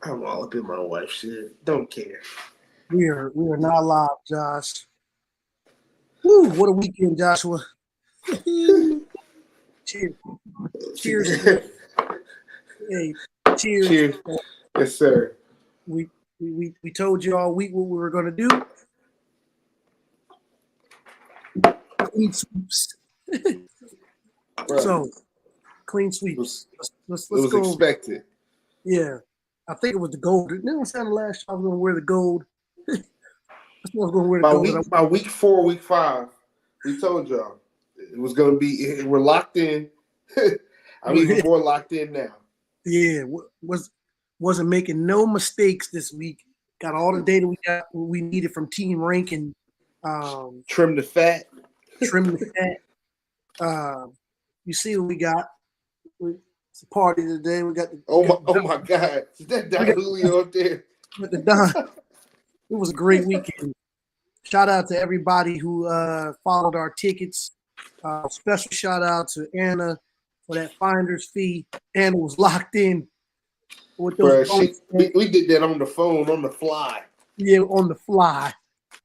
I'm all up in my wife's shit. Don't care. We are not live, Josh. Woo, what a weekend, Joshua. Cheers. Cheers. Hey, cheers. Cheers. Yes, sir. We told you all week what we were gonna do. Clean sweeps. Right. So clean sweeps. Let's It was go. expected. Yeah. I think it was the gold. Didn't it sound last year I was gonna wear the gold? I was gonna wear the gold. By week 4, week 5, we told y'all it was gonna be. We're locked in. I'm even more locked in now. Yeah, wasn't making no mistakes this week. Got all the data we needed from Team Ranking. Trim the fat. Trim the fat. You see what we got? It's a party today. We got the Oh my God! Is that Don Julio up there? With the Don. It was a great weekend. Shout out to everybody who followed our tickets. Special shout out to Anna for that finder's fee. Anna was locked in with those. We did that on the phone, on the fly. Yeah, on the fly,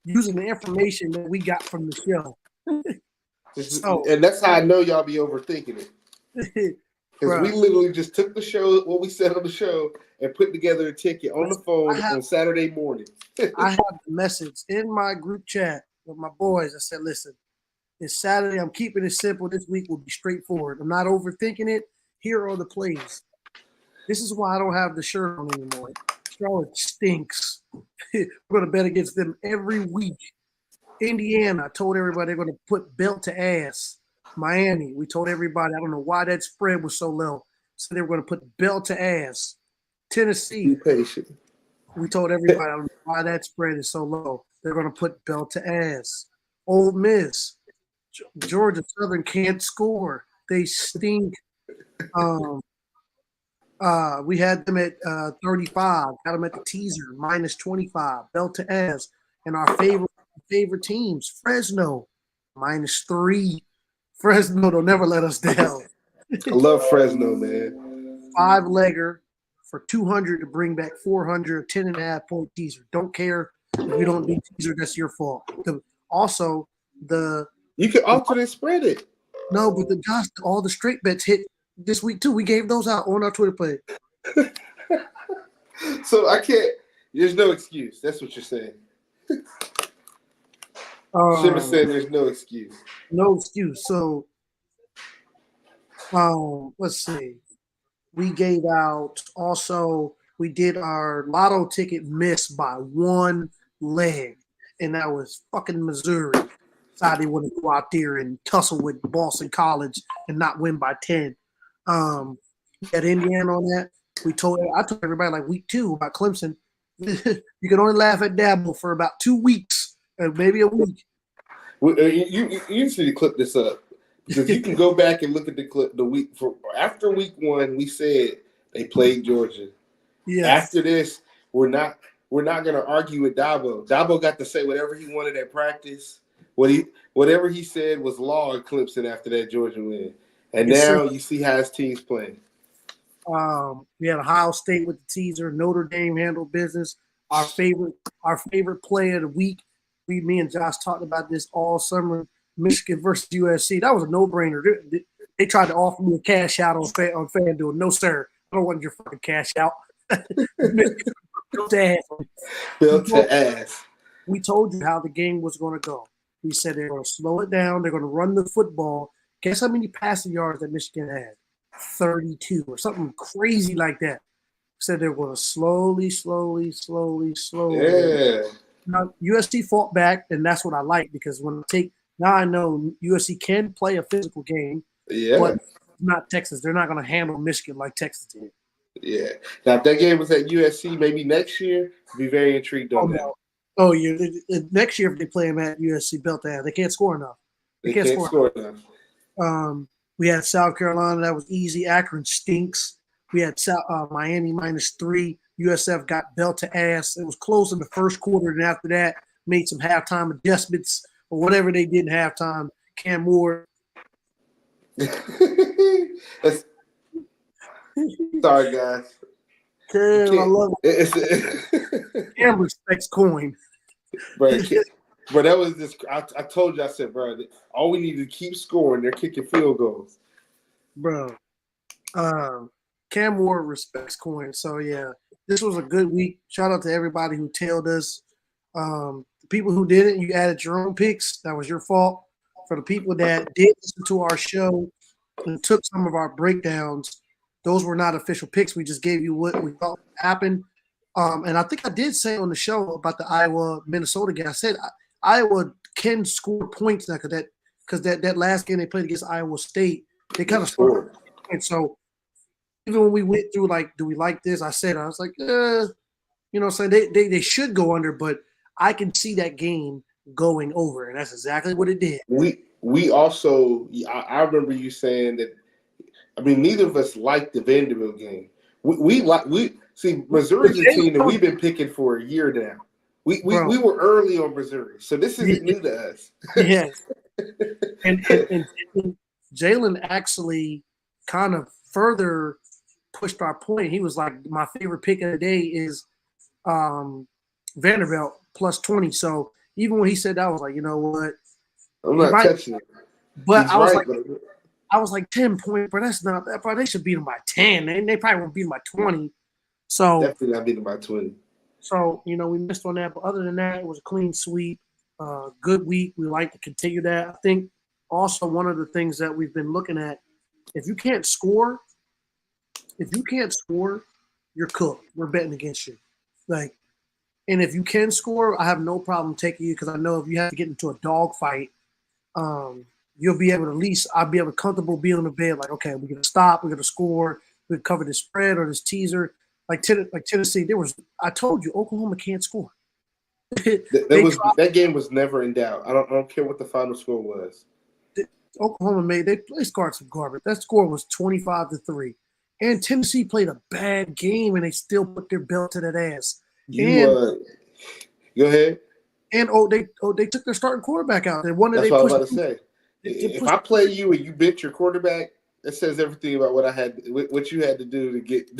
using the information that we got from the show. And that's how I know y'all be overthinking it. Because we literally just took the show, what we said on the show, and put together a ticket on the phone on Saturday morning. I have the message in my group chat with my boys. I said, listen, it's Saturday. I'm keeping it simple. This week will be straightforward. I'm not overthinking it. Here are the plays. This is why I don't have the shirt on anymore. Charlotte stinks. We're going to bet against them every week. Indiana, I told everybody they're going to put belt to ass. Miami, we told everybody, I don't know why that spread was so low. So they were going to put belt to ass. Tennessee, be patient. We told everybody, I don't know why that spread is so low. They're going to put belt to ass. Ole Miss, Georgia Southern can't score. They stink. We had them at 35. Got them at the teaser, minus 25. Belt to ass. And our favorite teams, Fresno, minus 3. Fresno don't never let us down. I love Fresno, man. 5-legger for 200 to bring back 400, 10.5 point teaser. Don't care if we don't do teaser, that's your fault. You can alternate spread it. No, but all the straight bets hit this week too. We gave those out on our Twitter page. So I can't. There's no excuse. That's what you're saying. Should have said there's no excuse. No excuse. So, let's see. We gave out also. We did our lotto ticket miss by 1 leg, and that was fucking Missouri. Decided they wouldn't go out there and tussle with Boston College and not win by 10. We had Indiana on that. I told everybody like week 2 about Clemson. You can only laugh at Dabo for about 2 weeks, maybe a week. You need to clip this up because you can go back and look at the clip the week after week 1. We said they played Georgia. Yes. After this, we're not going to argue with Dabo. Dabo got to say whatever he wanted at practice. Whatever he said was law at Clemson after that Georgia win. And now you see how his team's playing. We had Ohio State with the teaser. Notre Dame handled business. Our favorite play of the week. Me and Josh talked about this all summer. Michigan versus USC. That was a no-brainer. They tried to offer me a cash out on FanDuel. No, sir. I don't want your fucking cash out. Built to ass. We told you how the game was going to go. We said they're going to slow it down. They're going to run the football. Guess how many passing yards that Michigan had? 32 or something crazy like that. Said they were going to slowly. Yeah. Now, USC fought back, and that's what I like because now I know USC can play a physical game, but not Texas. They're not going to handle Michigan like Texas did. Yeah. Now, if that game was at USC, maybe next year, I'd be very intrigued on that. No. Oh, yeah. Next year, if they play them at USC, belt down. They can't score enough. They can't score enough. We had South Carolina. That was easy. Akron stinks. We had Miami minus 3. USF got belt to ass. It was close in the first quarter, and after that, made some halftime adjustments or whatever they did in halftime. Cam Moore. Sorry, guys. Cam, I love it. It's Cam respects coin. But that was this. I told you, I said, bro, all we need to keep scoring. They're kicking field goals, Bro. Cam Ward respects coin. So yeah, this was a good week. Shout out to everybody who tailed us. The people who didn't, you added your own picks. That was your fault. For the people that did listen to our show and took some of our breakdowns, those were not official picks. We just gave you what we thought happened. And I think I did say on the show about the Iowa Minnesota game. I said Iowa can score points now because that last game they played against Iowa State, they kind of scored. And so even when we went through like, do we like this? I was like, you know, so they should go under, but I can see that game going over, and that's exactly what it did. We also, I remember you saying that. I mean, neither of us liked the Vanderbilt game. We see Missouri's a team that we've been picking for a year now. We were early on Missouri, so this isn't new to us. Yes, and Jalen actually kind of further pushed our point. He was like, my favorite pick of the day is Vanderbilt plus 20. So even when he said that, I was like, you know what? I'm not touching it. But I was like 10 points, but that's not that. Bro, they should beat them by 10. They probably won't beat them by 20. So definitely not beat them by 20. So you know we missed on that, but other than that, it was a clean sweep. Good week. We like to continue that. I think also one of the things that we've been looking at, if you can't score, you're cooked. We're betting against you. Like, and if you can score, I have no problem taking you because I know if you have to get into a dog fight, you'll be able to at least I'll be able to comfortable being on the bed. Like, okay, we're gonna stop, we're gonna score, we cover this spread or this teaser. Like Tennessee, I told you Oklahoma can't score. That game was never in doubt. I don't care what the final score was. Oklahoma they scored some garbage. That score was 25-3. And Tennessee played a bad game and they still put their belt to that ass. Go ahead. And they took their starting quarterback out. That's what I was about to say. If I play you and you bench your quarterback, that says everything about what you had to do to get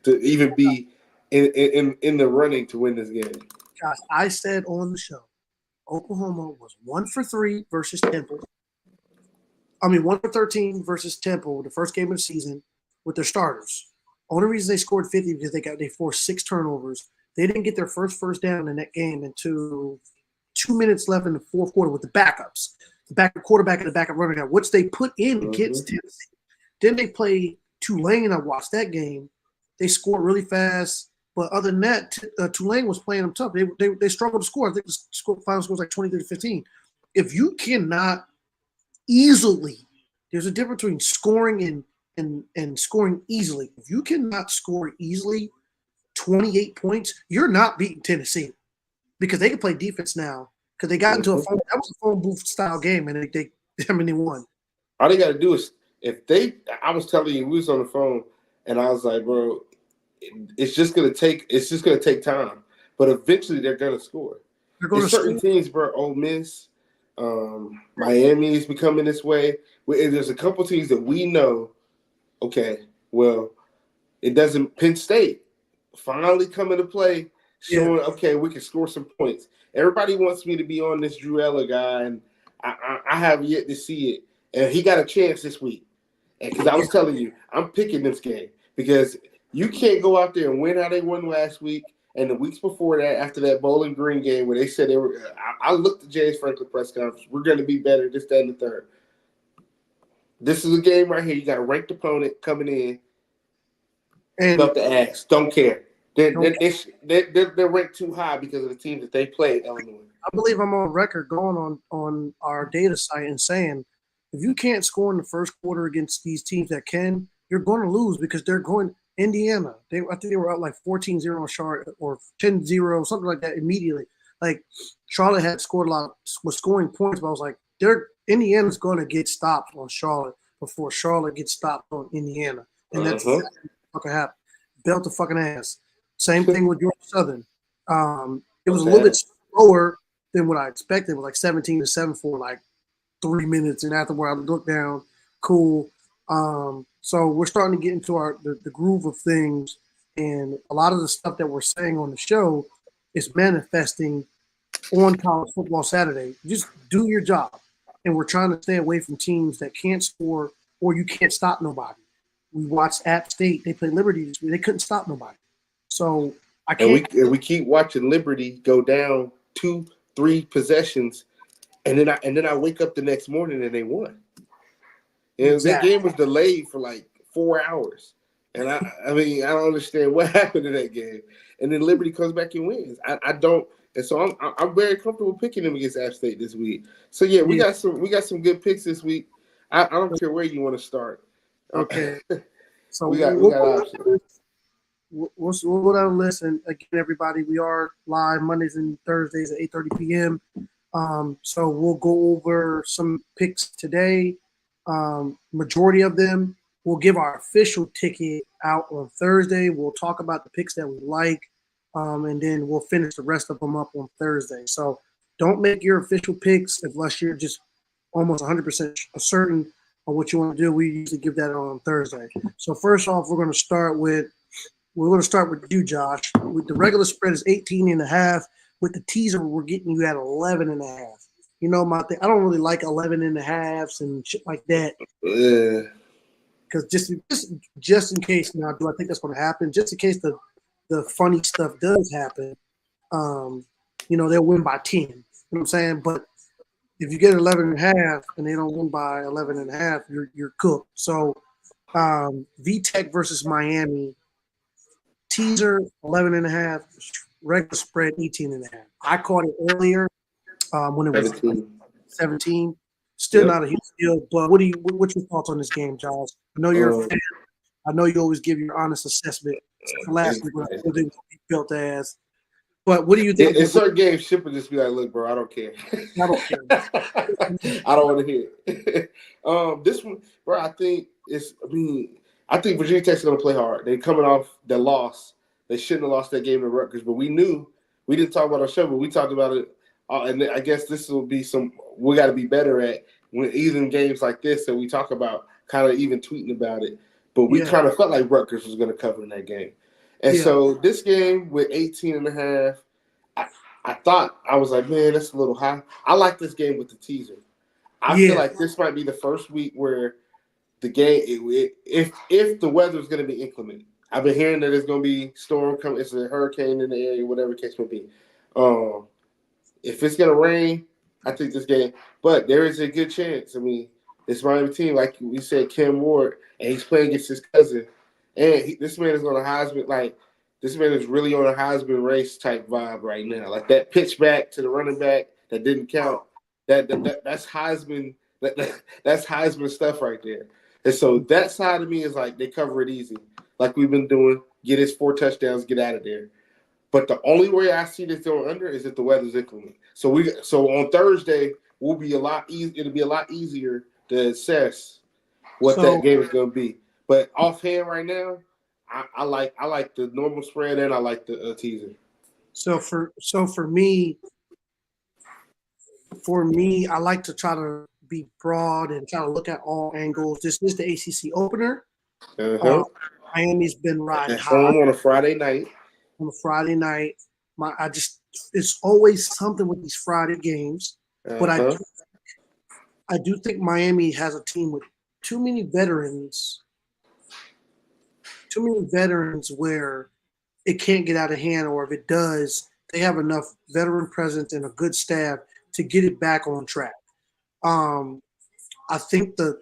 to even be in the running to win this game. Josh, I said on the show, Oklahoma was 1 for 3 versus Temple. 1 for 13 versus Temple, the first game of the season with their starters. Only reason they scored 50 because they forced 6 turnovers. They didn't get their first down in that game until 2 minutes left in the fourth quarter with the backups. The backup quarterback and the backup running guy, which they put in against Tennessee. Then they played Tulane. I watched that game. They scored really fast. But other than that, Tulane was playing them tough. They struggled to score. I think the final score was like 23-15. If you cannot easily – there's a difference between scoring and scoring easily. If you cannot score easily 28 points, you're not beating Tennessee because they can play defense now because they got into that was a phone booth style game and they won. All they got to do is I was telling you, we was on the phone and I was like, bro, it's just gonna take time, but eventually they're gonna score. There's certain teams, bro. Ole Miss, Miami is becoming this way. There's a couple teams that we know. Okay, well, it doesn't. Penn State finally come into play, showing okay we can score some points. Everybody wants me to be on this Drew Eller guy, and I have yet to see it. And he got a chance this week, because I was telling you, I'm picking this game because. You can't go out there and win how they won last week and the weeks before that after that Bowling Green game where they said they were – I looked at James Franklin press conference. We're going to be better, this, that, and the third. This is a game right here. You got a ranked opponent coming in and up the ass. Don't care. They're ranked too high because of the team that they played, Illinois. I believe I'm on record going on our data site and saying if you can't score in the first quarter against these teams that can, you're going to lose because they're going – Indiana, I think they were out like 14-0 on Charlotte or 10-0, something like that immediately. Like Charlotte had scored was scoring points, but I was like, Indiana's going to get stopped on Charlotte before Charlotte gets stopped on Indiana. And that's fucking happened. Belt the fucking ass. Same thing with Georgia Southern. It was a little bit slower than what I expected. It was like 17-7 for like 3 minutes. And afterward, I looked down, cool. So we're starting to get into the groove of things. And a lot of the stuff that we're saying on the show is manifesting on college football Saturday. Just do your job. And we're trying to stay away from teams that can't score or you can't stop nobody. We watched App State. They played Liberty this week. They couldn't stop nobody. So I can't. And we keep watching Liberty go down 2-3 possessions, and then I wake up the next morning and they won. And Exactly. that game was delayed for like 4 hours. And I mean, I don't understand what happened in that game. And then Liberty comes back and wins. I don't. And so I'm very comfortable picking them against App State this week. So yeah, we got some good picks this week. I don't care where you want to start. Okay. So we got options. We'll go down the list. And again, everybody, we are live Mondays and Thursdays at 8:30 p.m. So we'll go over some picks today. Majority of them. We'll give our official ticket out on Thursday. We'll talk about the picks that we like, and then we'll finish the rest of them up on Thursday. So don't make your official picks unless you're just almost 100% certain on what you want to do. We usually give that on Thursday. So first off, we're going to start with you, Josh. With the regular spread is 18.5. With the teaser, we're getting you at 11.5. You know my thing. I don't really like 11.5s and shit like that. Because just in case, now do I think that's going to happen? Just in case the funny stuff does happen, they'll win by 10. You know what I'm saying? But if you get 11.5 and they don't win by 11.5, you're cooked. So VTech versus Miami, teaser 11.5, regular spread 18.5. I caught it earlier when it was 17. Still not a huge deal, but what's your thoughts on this game, Josh? I know you're a fan. I know you always give your honest assessment. Last week, they built ass. But what do you think? In certain games, Ship would just be like, "Look, bro, I don't care. I don't care. I don't want to hear it." This one, bro, I think Virginia Tech's going to play hard. They're coming off the loss. They shouldn't have lost that game to Rutgers, but we didn't talk about our show, but we talked about it. And I guess this will be we got to be better at when even games like this that we talk about, kind of even tweeting about it. But we kind of felt like Rutgers was going to cover in that game. And so this game with 18.5, I thought, I was like, man, that's a little high. I like this game with the teaser. I feel like this might be the first week where the game, if the weather is going to be inclement. I've been hearing that it's going to be storm coming. It's a hurricane in the area, whatever the case may be. If it's going to rain, I think this game. But there is a good chance. I mean, this Miami team, like we said, Cam Ward, and he's playing against his cousin. And this man is on a Heisman, this man is really on a Heisman race type vibe right now. Like that pitch back to the running back that didn't count. That's Heisman. That's Heisman stuff right there. And so that side of me is like they cover it easy, like we've been doing. Get his 4 touchdowns, get out of there. But the only way I see this going under is if the weather's inclement. So on Thursday it'll be a lot easier to assess what that game is going to be. But offhand right now, I like the normal spread and I like the teaser. So for me, I like to try to be broad and try to look at all angles. This is the ACC opener. Miami's been riding high on a Friday night. It's always something with these Friday games. But I do think Miami has a team with too many veterans where it can't get out of hand, or if it does, they have enough veteran presence and a good staff to get it back on track. I think the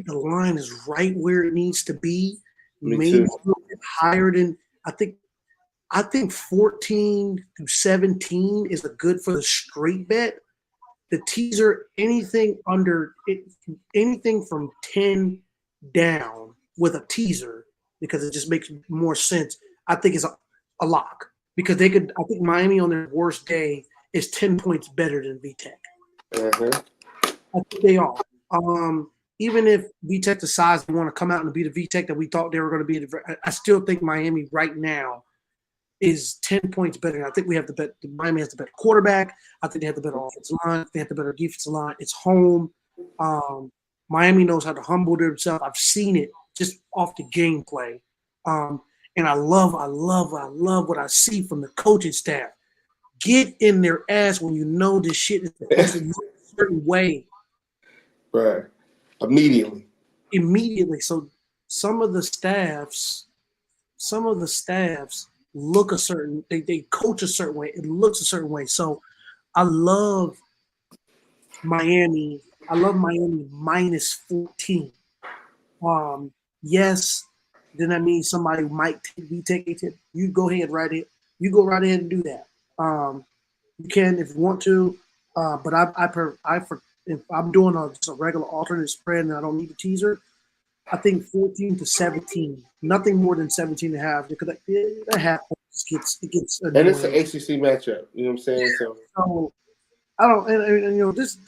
line is right where it needs to be. Maybe a little bit higher than I think 14 to 17 is a good for the straight bet. The teaser, anything from 10 down with a teaser, because it just makes more sense. I think it's a lock, because I think Miami on their worst day is 10 points better than VTech. I think they are. Even if VTech decides they want to come out and be the VTech that we thought they were going to be, I still think Miami right now is 10 points better. I think we have Miami has the better quarterback. I think they have the better offensive line. They have the better defensive line. It's home. Miami knows how to humble themselves. I've seen it just off the gameplay. And I love what I see from the coaching staff. Get in their ass when you know this shit is supposed to look a certain way. Right. Immediately. So some of the staffs look a certain, they coach a certain way. It looks a certain way. So I love Miami. I love Miami minus 14. Yes, then that means somebody might be taking it. You go ahead, right it. You go right ahead and do that. You can if you want to, but if I'm doing just a regular alternate spread and I don't need a teaser, I think 14 to 17, nothing more than 17 and a half, because that half gets annoying. And it's an ACC matchup. You know what I'm saying? So I don't, and you know this.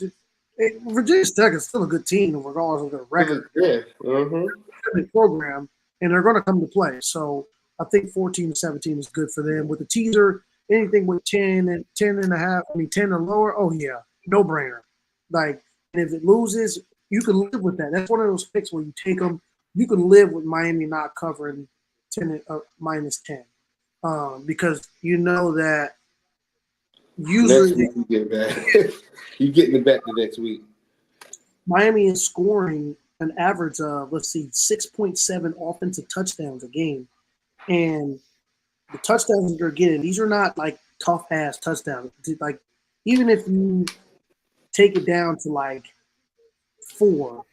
Virginia Tech is still a good team, regardless of their record. Yeah. Program, and they're going to come to play. So I think 14 to 17 is good for them. With the teaser, anything with 10 and a half, 10 or lower, oh yeah, no brainer. Like, and if it loses, you can live with that. That's one of those picks where you take them. You can live with Miami not covering 10 minus 10, because you know that usually you get back. You getting it back the next week. Miami is scoring an average of 6.7 offensive touchdowns a game, and the touchdowns that they're getting, these are not like tough ass touchdowns. Like, even if you take it down to like 4,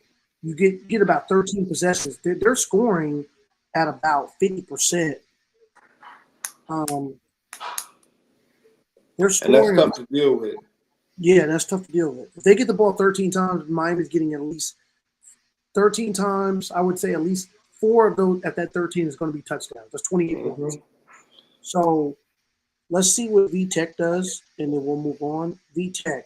you get about 13 possessions. They're scoring at about 50%. They're scoring, and that's tough to deal with. Yeah, that's tough to deal with. If they get the ball 13 times, Miami's getting at least 13 times. I would say at least 4 of those at that 13 is going to be touchdowns. That's 28 points. So let's see what VTech does, and then we'll move on. VTech.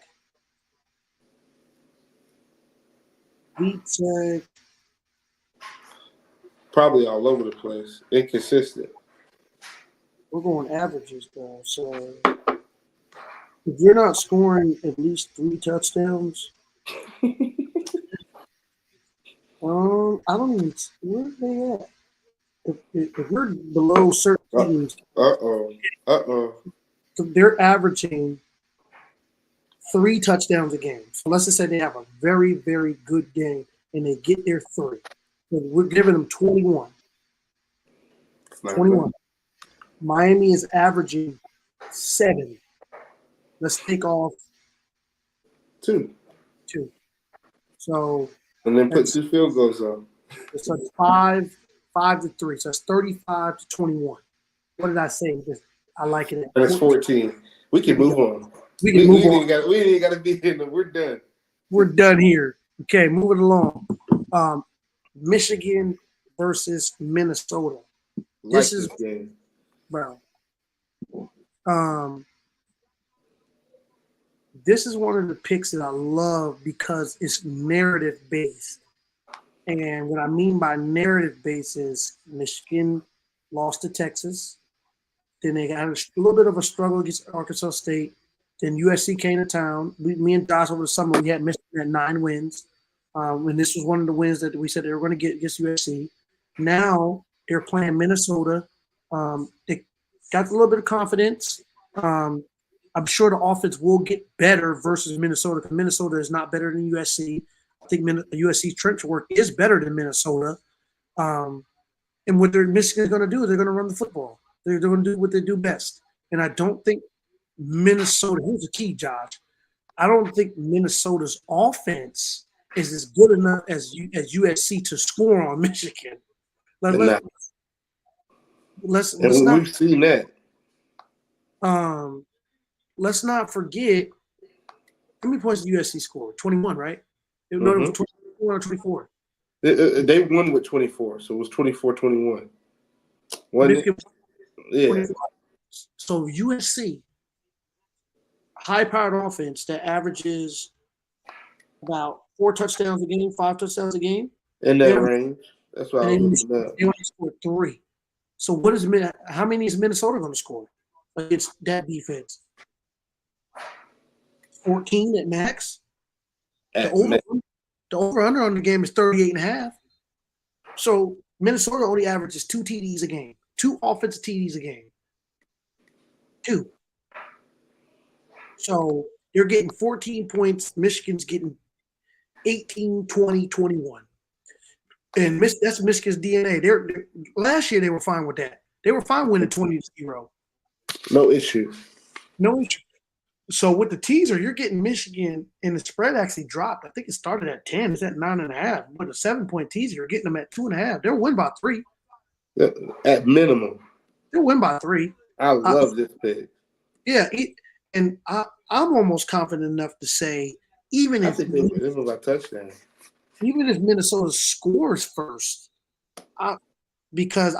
Probably all over the place. Inconsistent. We're going averages, though. So if you're not scoring at least 3 touchdowns, I don't even. Where are they at? If we're below certain teams, they're averaging 3 touchdowns a game. So let's just say they have a very, very good game and they get their 3. So we're giving them 21. 21. Miami is averaging 7. Let's take off 2. So and then put 2 field goals on. So it's 5 to 3. So that's 35 to 21. What did I say? I like it. That's 14. We can move on. We can move on. We ain't got to be in there. We're done. We're done here. Okay, moving along. Michigan versus Minnesota. This is game. Bro. This is one of the picks that I love because it's narrative based. And what I mean by narrative based is Michigan lost to Texas. Then they had a little bit of a struggle against Arkansas State. Then USC came to town. Me and Josh over the summer, we had Michigan at 9 wins. And this was one of the wins that we said they were going to get against USC. Now they're playing Minnesota. They got a little bit of confidence. I'm sure the offense will get better versus Minnesota because Minnesota is not better than USC. I think USC's trench work is better than Minnesota. And what Michigan is going to do is they're going to run the football. They're going to do what they do best. And I don't think Minnesota – here's the key, Josh. I don't think Minnesota's offense is as good enough as USC to score on Michigan. We've seen that. Let's not forget how many points did USC score? 21, right? No, it was 24 or 24. They won with 24, so it was 24-21. Yeah. So USC, high-powered offense that averages about 4 touchdowns a game, 5 touchdowns a game. In that range. That's why I was looking at. They only scored 3. So how many is Minnesota going to score against that defense? 14 at max. The over-under on the game is 38.5. So Minnesota only averages 2 TDs a game. 2 offensive TDs a game. 2. So you're getting 14 points. Michigan's getting 18, 20, 21. And that's Michigan's DNA. Last year they were fine with that. They were fine winning 20-0. No issue. No issue. So with the teaser, you're getting Michigan, and the spread actually dropped. I think it started at 10. It's at 9.5. With a 7-point teaser, you're getting them at 2.5. They'll win by 3. At minimum. They'll win by 3. I love this pick. Yeah, and I'm almost confident enough to say even if this was a touchdown. Even if Minnesota scores first, because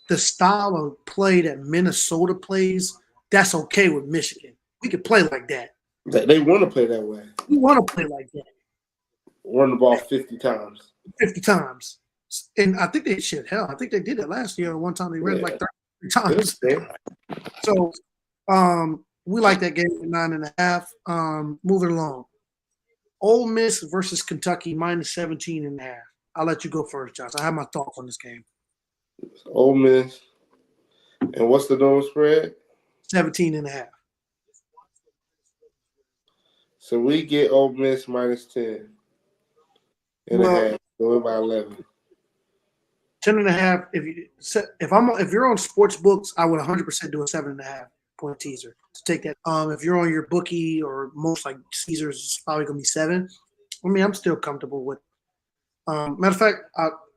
the style of play that Minnesota plays, that's okay with Michigan. We can play like that. They want to play that way. We want to play like that. Run the ball 50 times. 50 times. And I think they should. Hell, I think they did it last year. One time they ran like 30 times. So we like that game at 9.5. Moving along. Ole Miss versus Kentucky minus 17.5. I'll let you go first, Josh. I have my thoughts on this game. Ole Miss. And what's the normal spread? 17.5. So we get Ole Miss minus 10 and a half. Going by 11. 10.5. If you're on sports books, I would 100% do a 7.5 point teaser to take that. If you're on your bookie or most like Caesars, it's probably gonna be 7. I mean, I'm still comfortable with. Matter of fact,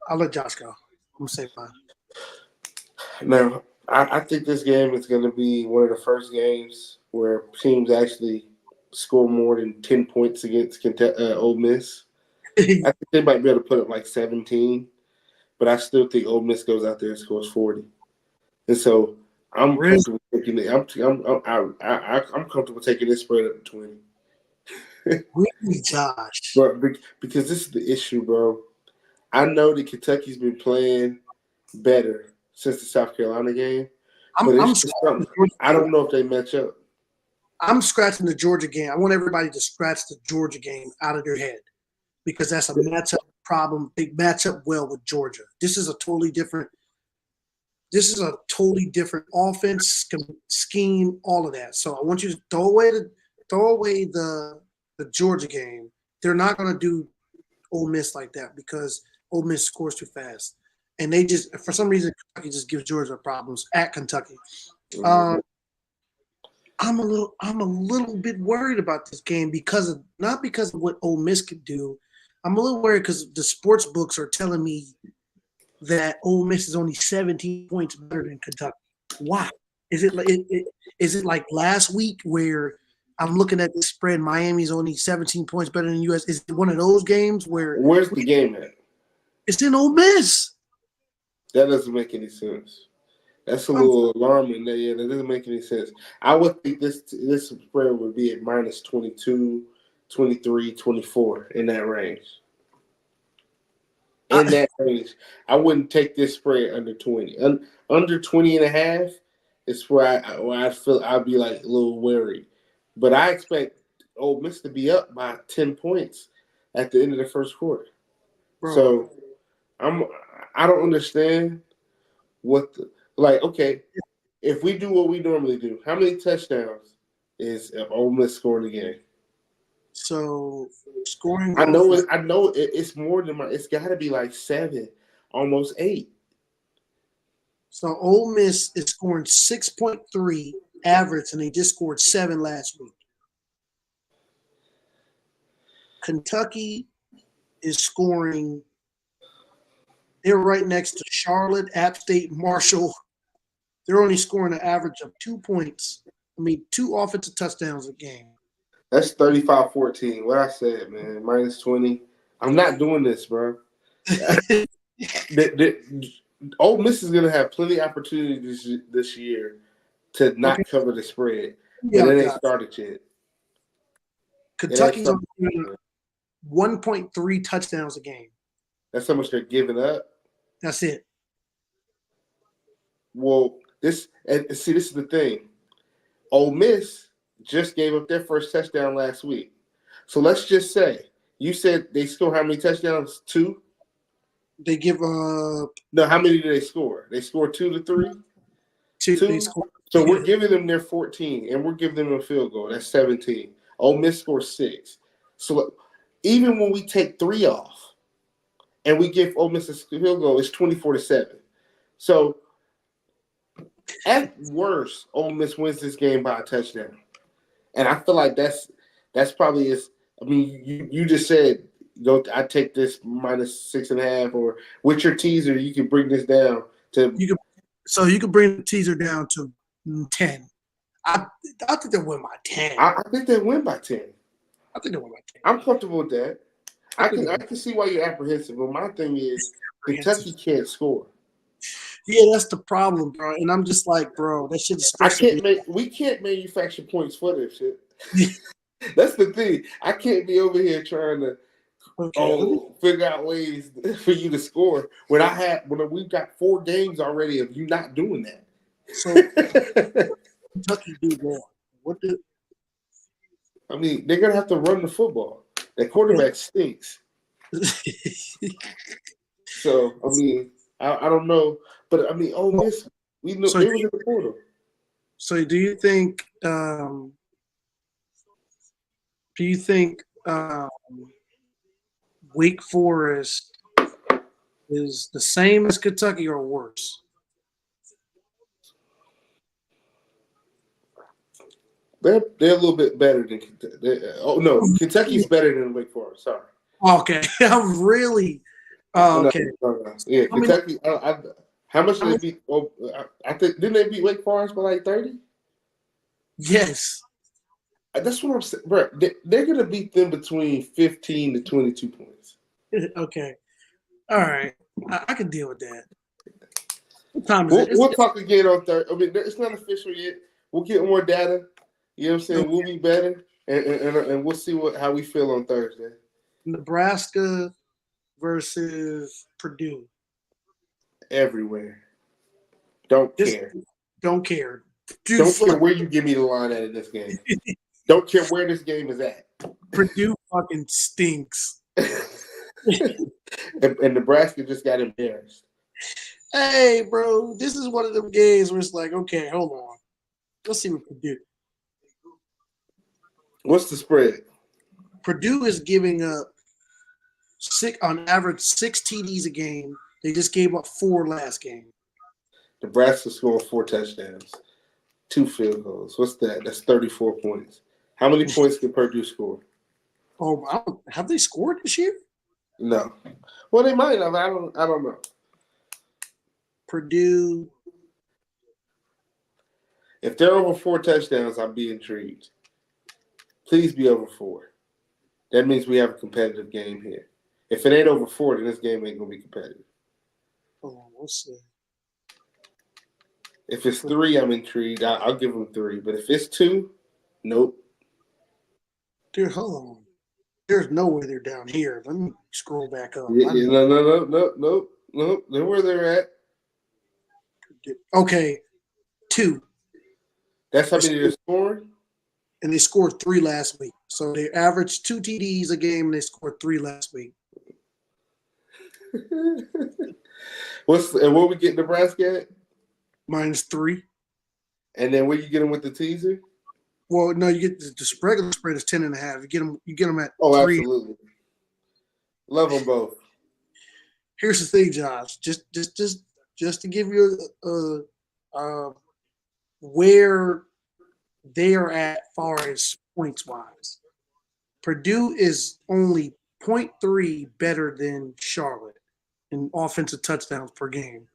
I'll let Josh go. I'm gonna say fine. Now, I think this game is going to be one of the first games where teams actually score more than 10 points against Ole Miss. I think they might be able to put up like 17, but I still think Ole Miss goes out there and scores 40. And so I'm comfortable taking it. I'm comfortable taking this spread up to 20. Really, Josh? But because this is the issue, bro. I know that Kentucky's been playing better since the South Carolina game, but I don't know if they match up. I'm scratching the Georgia game. I want everybody to scratch the Georgia game out of their head because that's a matchup problem. They match up well with Georgia. This is a totally different offense scheme, all of that. So I want you to throw away the Georgia game. They're not going to do Ole Miss like that because Ole Miss scores too fast. And they just, for some reason, Kentucky just gives Georgia problems at Kentucky. I'm a little bit worried about this game not because of what Ole Miss could do. I'm a little worried because the sports books are telling me that Ole Miss is only 17 points better than Kentucky. Why? Is it like last week where I'm looking at the spread? Miami's only 17 points better than US. Is it one of those games where? Where's the game at? It's in Ole Miss. That doesn't make any sense. That's a little alarming. Yeah, that doesn't make any sense. I would think this spread would be at minus 22, 23, 24 in that range. In that range, I wouldn't take this spread under 20. Under 20.5 is where I feel I'd be like a little worried. But I expect Ole Miss to be up by 10 points at the end of the first quarter. Bro. So I don't understand okay, if we do what we normally do, how many touchdowns is Ole Miss scoring a game? So scoring. I know it's more than it's got to be like 7, almost 8. So Ole Miss is scoring 6.3 average, and they just scored 7 last week. Kentucky is scoring. They're right next to Charlotte, App State, Marshall. They're only scoring an average of 2 points. 2 offensive touchdowns a game. That's 35-14. What I said, man, minus 20. I'm not doing this, bro. Ole Miss is going to have plenty of opportunities this year to not cover the spread, but it ain't started yet. Kentucky's on 1.3 touchdowns a game. That's how much they're giving up. That's it. Well, this is the thing. Ole Miss just gave up their first touchdown last week. So let's just say you said they score how many touchdowns? 2? They give up No, how many do they score? They score 2 to 3? two. Two. They score. So we're giving them their 14, and we're giving them a field goal. That's 17. Ole Miss scores 6. So even when we take 3 off and we give Ole Miss a field goal, it's 24 to 7. So at worst, Ole Miss wins this game by a touchdown. And I feel like that's probably is. I mean, you just said go. I take this minus 6.5, or with your teaser, you can bring this down to. You could bring the teaser down to 10. I think they'll win by 10. I think they win by 10. I think they'll win by 10. I'm comfortable with that. I can see why you're apprehensive, but my thing is Kentucky can't score. Yeah, that's the problem, bro. And I'm just like, bro, that shit is. We can't manufacture points for this shit. That's the thing. I can't be over here trying to figure out ways for you to score when we've got 4 games already of you not doing that. So Kentucky do that. I mean, they're gonna have to run the football. That quarterback stinks. So I mean, I don't know, but I mean, Ole Miss, we know they was in the portal. So do you think? Wake Forest is the same as Kentucky or worse? They're a little bit better than Kentucky. Kentucky's better than Wake Forest. Sorry. Okay, I'm really. Okay. No. Yeah, Kentucky. How much did they beat? I think didn't they beat Wake Forest by like 30? Yes. That's what I'm saying, bro. They're gonna beat them between 15 to 22 points. Okay. All right. I can deal with that. What time is it? We'll talk again on Thursday. I mean, it's not official yet. We'll get more data. You know what I'm saying? We'll be better, and we'll see how we feel on Thursday. Nebraska versus Purdue. Everywhere. Don't care. Don't care. Don't care where you give me the line at in this game. Don't care where this game is at. Purdue fucking stinks. and Nebraska just got embarrassed. Hey, bro, this is one of them games where it's like, okay, hold on. Let's see what Purdue. What's the spread? Purdue is giving up on average 6 TDs a game. They just gave up 4 last game. Nebraska scored 4 touchdowns, 2 field goals. What's that? That's 34 points. How many points did Purdue score? Oh, have they scored this year? No. Well, they might have. I don't know. Purdue. If they're over 4 touchdowns, I'll be intrigued. Please be over 4. That means we have a competitive game here. If it ain't over 4, then this game ain't gonna be competitive. Oh, we'll see. If it's 3, I'm intrigued. I'll give them 3. But if it's 2, nope. Dude, hold on. There's no way they're down here. Let me scroll back up. Yeah, no. They're where they're at. Okay, 2. That's how many they're scoring? And they scored 3 last week. So they averaged 2 TDs a game, and they scored 3 last week. What we get Nebraska at? -3. And then where you get them with the teaser? Well, no, you get the regular spread is 10.5. You get them at 3. Absolutely. Love them both. Here's the thing, Josh. Just to give you where they are at far as points wise. Purdue is only 0.3 better than Charlotte in offensive touchdowns per game.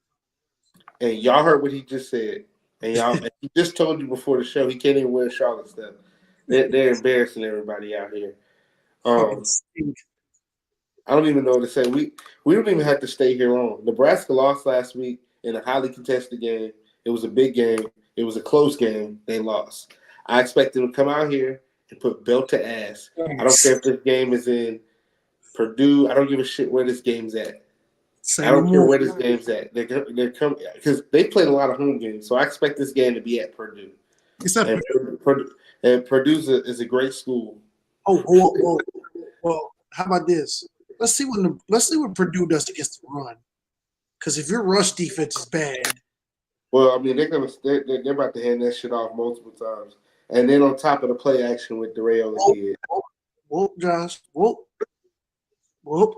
And y'all heard what he just said. And he just told you before the show he can't even wear Charlotte stuff. They're embarrassing everybody out here. I don't even know what to say. We don't even have to stay here long. Nebraska lost last week in a highly contested game. It was a big game. It was a close game. They lost. I expect them to come out here and put belt to ass. I don't care if this game is in Purdue. I don't give a shit where this game's at. I don't care where this game's at. They're coming because they played a lot of home games, so I expect this game to be at Purdue. And Purdue is a great school. Oh, well, how about this? let's see what Purdue does against the run. Because if your rush defense is bad, well, I mean they're about to hand that shit off multiple times, and then on top of the play action with DeRay kid. Whoop, Josh, whoop.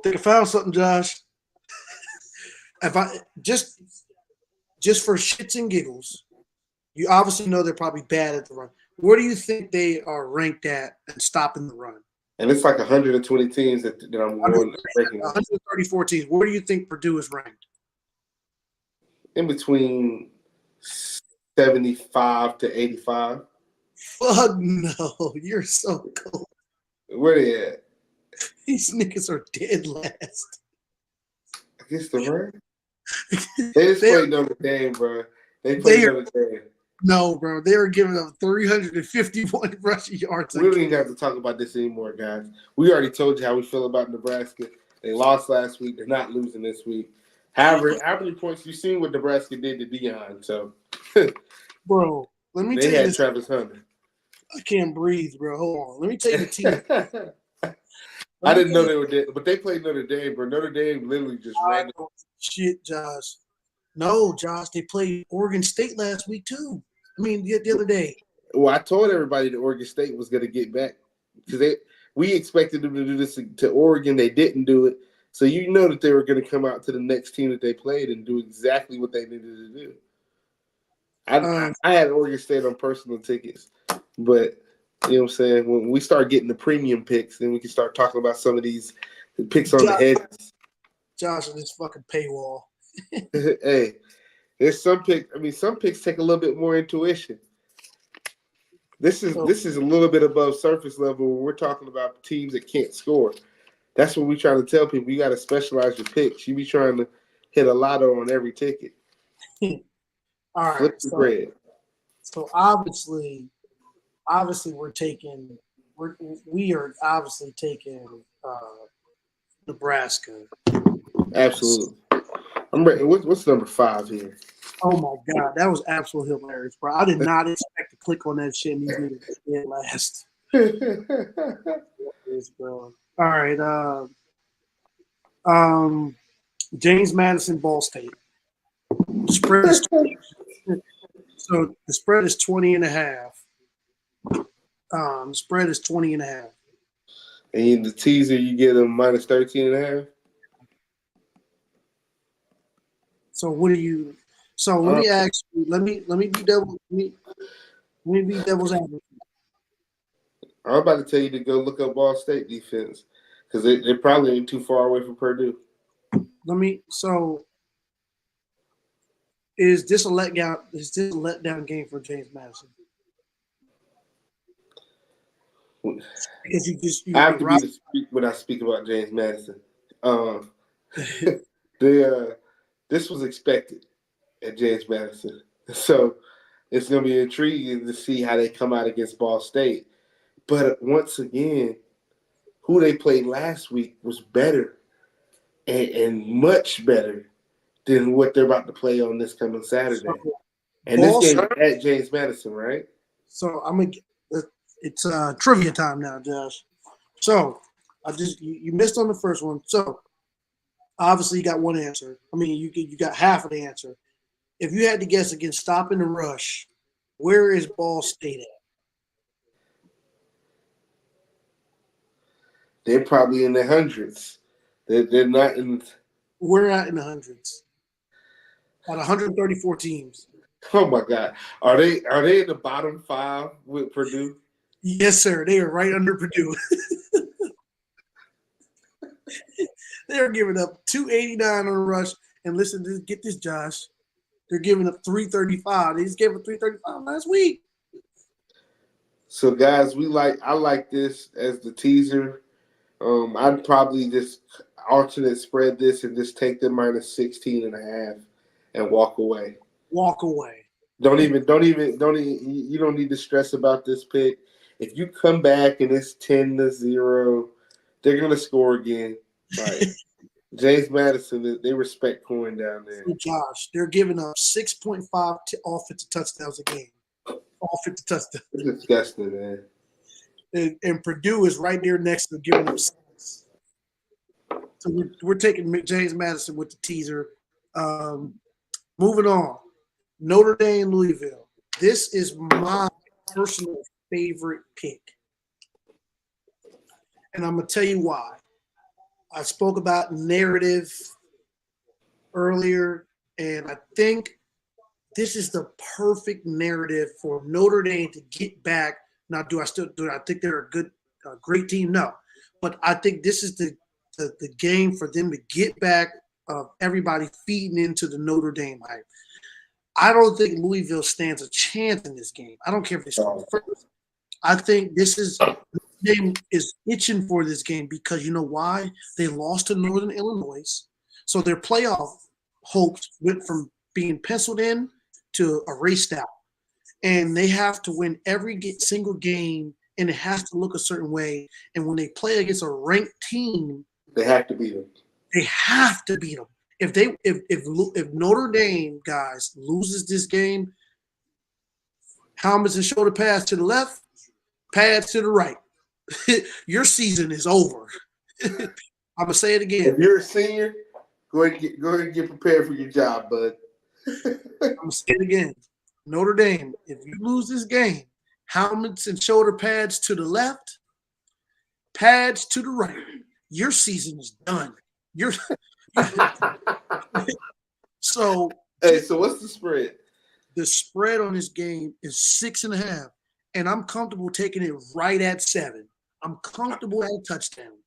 Think I found something, Josh. If I just for shits and giggles, you obviously know they're probably bad at the run. Where do you think they are ranked at and stopping the run? And it's like 120 teams that I'm going. 134 teams. Where do you think Purdue is ranked? In between 75 to 85. Fuck no, you're so cold. Where they at? These niggas are dead last. Against the run? They just played Notre Dame, bro. They played Notre Dame. No, bro. They were giving up 351 rushing yards. We don't even have to talk about this anymore, guys. We already told you how we feel about Nebraska. They lost last week. They're not losing this week. However, how many points you've seen what Nebraska did to Deion? So, bro, let me tell you this. They had Travis Hunter. I can't breathe, bro. Hold on. Let me tell you the team. I didn't know they were dead, but they played Notre Dame, bro. Notre Dame literally just ran. Shit, Josh. No, Josh, they played Oregon State last week too. I mean, the other day. Well, I told everybody that Oregon State was going to get back because we expected them to do this to Oregon. They didn't do it. So you know that they were going to come out to the next team that they played and do exactly what they needed to do. I had Oregon State on personal tickets, but you know what I'm saying? When we start getting the premium picks, then we can start talking about some of these picks on the heads. Josh on this fucking paywall. Hey, there's some picks. I mean, some picks take a little bit more intuition. This is a little bit above surface level when we're talking about teams that can't score. That's what we try to tell people. You got to specialize your picks. You be trying to hit a lotto on every ticket. All right. Flip the bread. So obviously we are obviously taking Nebraska. Absolutely. I'm ready. What's number 5 here? Oh my God, that was absolutely hilarious, bro. I did not expect to click on that shit and you did it last. Bro. All right. James Madison, Ball State. Spread is 20. So the spread is 20.5. The spread is 20.5. And in the teaser, you get them minus 13.5. So what do you? So let me ask you. Let me be devil's advocate. I'm about to tell you to go look up Ball State defense because they probably ain't too far away from Purdue. So is this a letdown? Is this a letdown game for James Madison? Because I have to be to speak when I speak about James Madison. This was expected at James Madison, so it's going to be intriguing to see how they come out against Ball State. But once again, who they played last week was better and much better than what they're about to play on this coming Saturday. And this game is at James Madison, right? So it's trivia time now, Josh. So you missed on the first one. So obviously you got one answer. I mean, you got half of the answer. If you had to guess against stopping the rush, where is Ball State at? They're probably in the hundreds. They're not in. We're not in the hundreds. At 134 teams. Oh my God, are they in the bottom 5 with Purdue? Yes, sir. They are right under Purdue. They are giving up 289 on the rush. And listen, get this, Josh. They're giving up 335. They just gave up 335 last week. So, guys, I like this as the teaser. I'd probably just alternate spread this and just take the minus 16.5 and walk away. Walk away. Don't even. You don't need to stress about this pick. If you come back and it's 10-0, they're gonna score again. Right. James Madison, they respect Coin down there. Josh, they're giving up 6.5 offensive touchdowns a game. Offensive touchdowns. It's disgusting, man. And Purdue is right there next to giving up 6. So we're taking James Madison with the teaser. Moving on. Notre Dame, Louisville. This is my personal favorite pick. And I'm going to tell you why. I spoke about narrative earlier, and I think this is the perfect narrative for Notre Dame to get back. Now, do I think they're a great team? No. But I think this is the game for them to get back everybody feeding into the Notre Dame hype. I don't think Louisville stands a chance in this game. I don't care if they score first. I think Dame is itching for this game because you know why? They lost to Northern Illinois. So their playoff hopes went from being penciled in to erased out. And they have to win every single game, and it has to look a certain way. And when they play against a ranked team, they have to beat them. They have to beat them. If Notre Dame, guys, loses this game, helmets and shoulder pads to the left, pads to the right. Your season is over. I'm gonna say it again. If you're a senior, go ahead and get prepared for your job, bud. I'm gonna say it again. Notre Dame, if you lose this game, helmets and shoulder pads to the left, pads to the right. Your season is done. So what's the spread? The spread on this game is 6.5, and I'm comfortable taking it right at 7. I'm comfortable at a touchdown.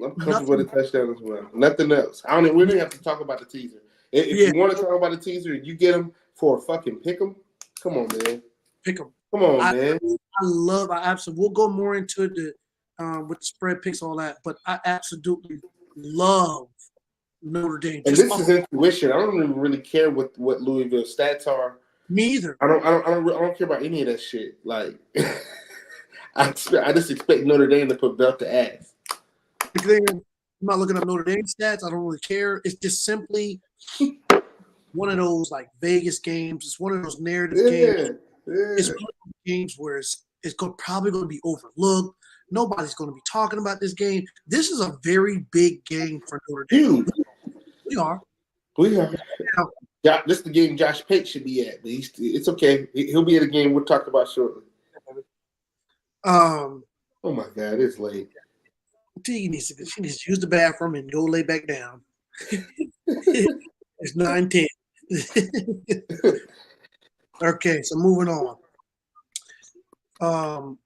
I'm comfortable with a touchdown as well. Nothing else. We don't have to talk about the teaser. If you want to talk about the teaser, you get them for a fucking pick 'em. Come on, man. Pick 'em. Come on, man. I absolutely. We'll go more into it with the spread picks, all that. But I absolutely love Notre Dame. And this is intuition. I don't even really care what Louisville stats are. Me either. I don't care about any of that shit. Like, I just expect Notre Dame to put belt to ass. I'm not looking up Notre Dame stats. I don't really care. It's just simply one of those like Vegas games. It's one of those narrative games. Yeah. It's one of those games where it's probably going to be overlooked. Nobody's going to be talking about this game. This is a very big game for Notre Dame. We are. Yeah, this is the game Josh Pate should be at. It's okay. He'll be at a game we'll talk about shortly. Oh my God, it's late. She needs to use the bathroom and go lay back down. It's 9:10. Okay, so moving on.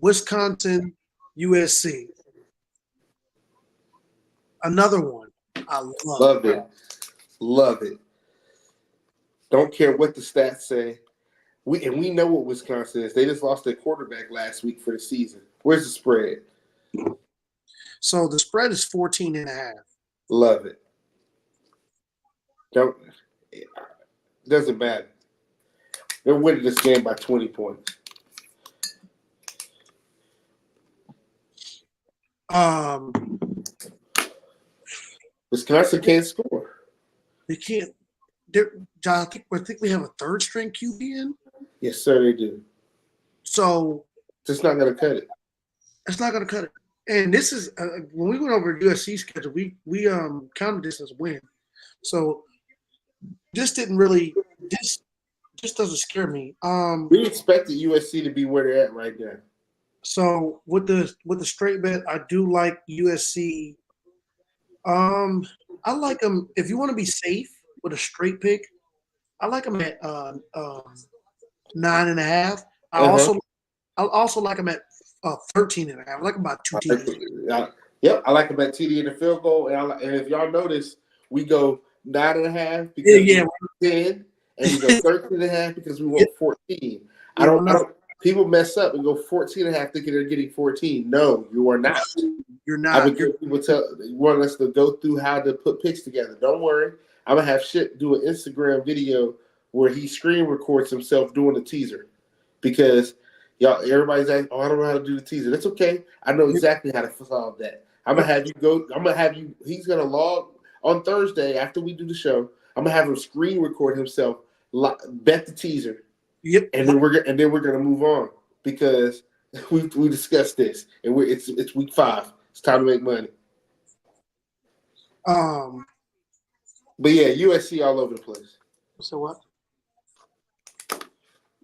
Wisconsin, USC. Another one. I love it. Love it. Don't care what the stats say. We know what Wisconsin is. They just lost their quarterback last week for the season. Where's the spread? So the spread is 14.5. Love it. Doesn't matter. They're winning this game by 20 points. Wisconsin can't score. They can't. John, I think we have a third string QB in. Yes, sir, they do. So it's not going to cut it. It's not going to cut it. And this is when we went over USC schedule, we counted this as a win. So this didn't really this doesn't scare me. We expected USC to be where they're at right now. So with the straight bet, I do like USC. I like them if you want to be safe with a straight pick. I like them at 9.5. I also like them at 13.5. I like them about 2 TDs. Yep, I like them at TD in the field goal. And if y'all notice, we go 9.5 because we want 10, and we go 13.5 because we want 14. I don't. People mess up and go 14.5 thinking they're getting 14. No, you are not. You're not. I would give people want us to go through how to put picks together. Don't worry. I'm gonna have Shit do an Instagram video where he screen records himself doing the teaser because everybody's like, I don't know how to do the teaser. That's okay. I know exactly how to solve that. I'm gonna have you go. He's gonna log on Thursday after we do the show. I'm gonna have him screen record himself, bet the teaser. Yep. And then we're gonna move on because we discussed this and it's week 5. It's time to make money. But yeah, USC all over the place. So what?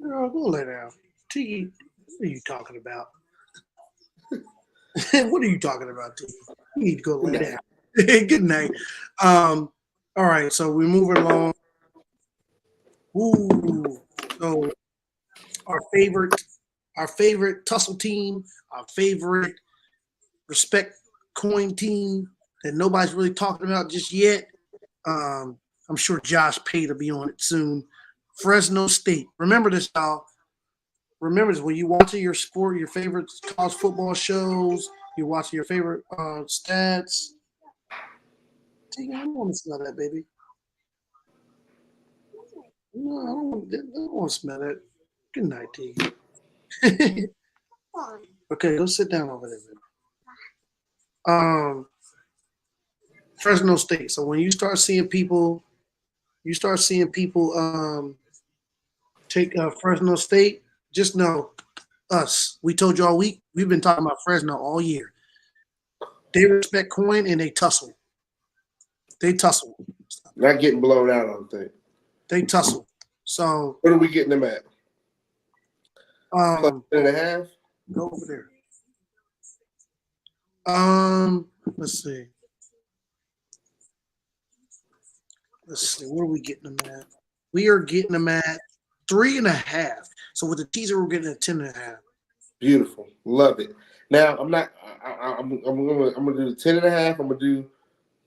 Girl, go lay down. T, what are you talking about? What are you talking about, T? You need to go lay down. Good night. All right, so we're moving along. Ooh, so our favorite tussle team, our favorite respect coin team that nobody's really talking about just yet. I'm sure Josh Pate will be on it soon. Fresno State. Remember this, y'all. Remember this when you watching your sport, your favorite college football shows, you're watching your favorite stats. I don't want to smell that, baby. No, I don't want to smell that. Good night, T. Okay, go sit down over there, baby. Fresno State. So when you start seeing people take Fresno State, just know us. We told you all week. We've been talking about Fresno all year. They respect coin and they tussle. They tussle. Not getting blown out, I don't think. They tussle. So what are we getting them at? +10.5? Go over there. Let's see. What are we getting them at? We are getting them at 3.5. So with the teaser, we're getting at 10.5. Beautiful, love it. Now I'm not. I'm gonna do the 10.5. I'm gonna do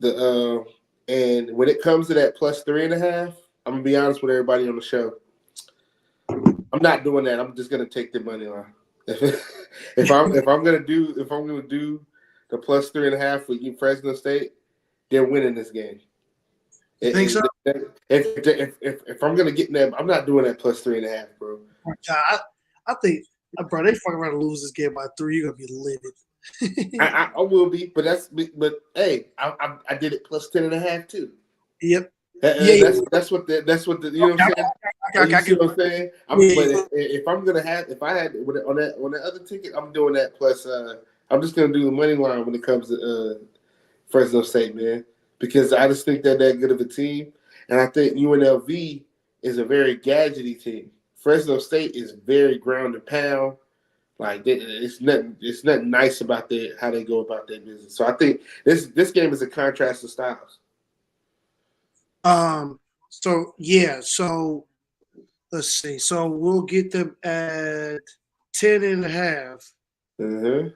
the and when it comes to that +3.5, I'm gonna be honest with everybody on the show. I'm not doing that. I'm just gonna take the money line. If I'm gonna do the +3.5 for Fresno State, they're winning this game. You think so? If I'm gonna get in that, I'm not doing that +3.5, bro. I think, bro, they fucking around to lose this game by 3. You're gonna be livid. I will be, but hey, I did it +10.5 too. Yep. That's what the you know what I'm saying. You see what I'm saying? But if I had on that other ticket, I'm doing that plus. I'm just gonna do the money line when it comes to Fresno State, man, because I just think they're that good of a team, and I think UNLV is a very gadgety team. Fresno State is very ground and pound. Like it's nothing nice about how they go about their business. So I think this game is a contrast of styles. So let's see. So we'll get them at 10.5. Mm-hmm.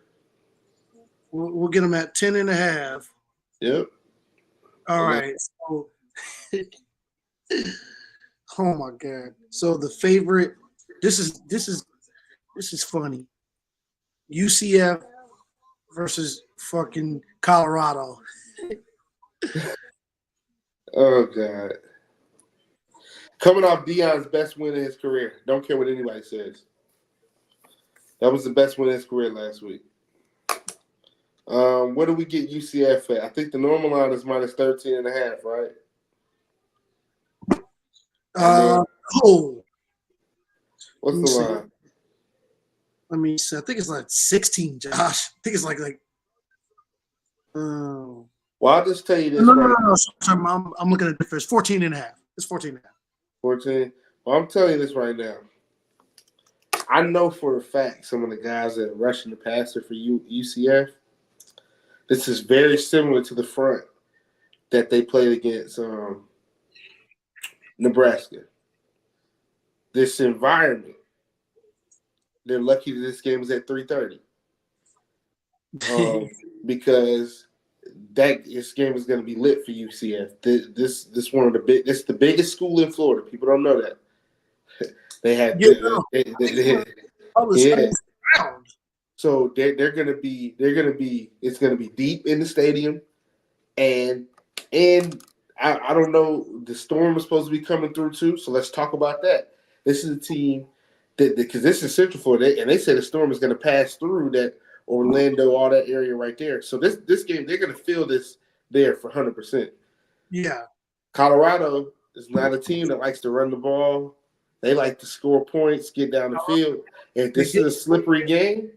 We'll get them at 10.5. Yep. All right. So, oh my God. So the favorite. This is funny. UCF versus fucking Colorado. Oh God. Coming off Deion's best win in his career. Don't care what anybody says. That was the best win in his career last week. What do we get UCF at? I think the normal line is -13.5, right? What's the line? Let me see. I think it's like 16, Josh. I think it's like well, I'll just tell you this. No. I'm looking at the first 14.5. It's 14.5. 14. Well, I'm telling you this right now. I know for a fact some of the guys that are rushing the passer for UCF. This is very similar to the front that they played against Nebraska. This environment. They're lucky that this game is at 3:30. Because this game is going to be lit for UCF. This it's the biggest school in Florida. People don't know that. They have So they're going to be it's going to be deep in the stadium, and I don't know, the storm is supposed to be coming through too. So let's talk about that. This is a team because this is Central Florida, and they say the storm is going to pass through that Orlando, all that area right there. So this game, they're going to feel this there for 100%. Yeah. Colorado is not a team that likes to run the ball. They like to score points, get down the field. If this is a slippery game,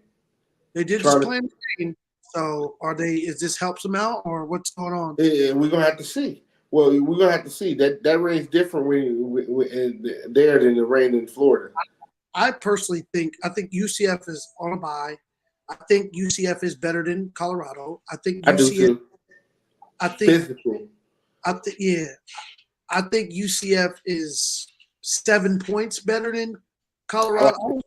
they did just play the game So are they? Is this helps them out, or what's going on? Yeah, we're gonna have to see. Well, we're gonna have to see that rain's different there than the rain in Florida. I personally think UCF is on a bye. I think UCF is better than Colorado. I think I do UCF. too. I think. Physical. Yeah. I think UCF is 7 points better than Colorado.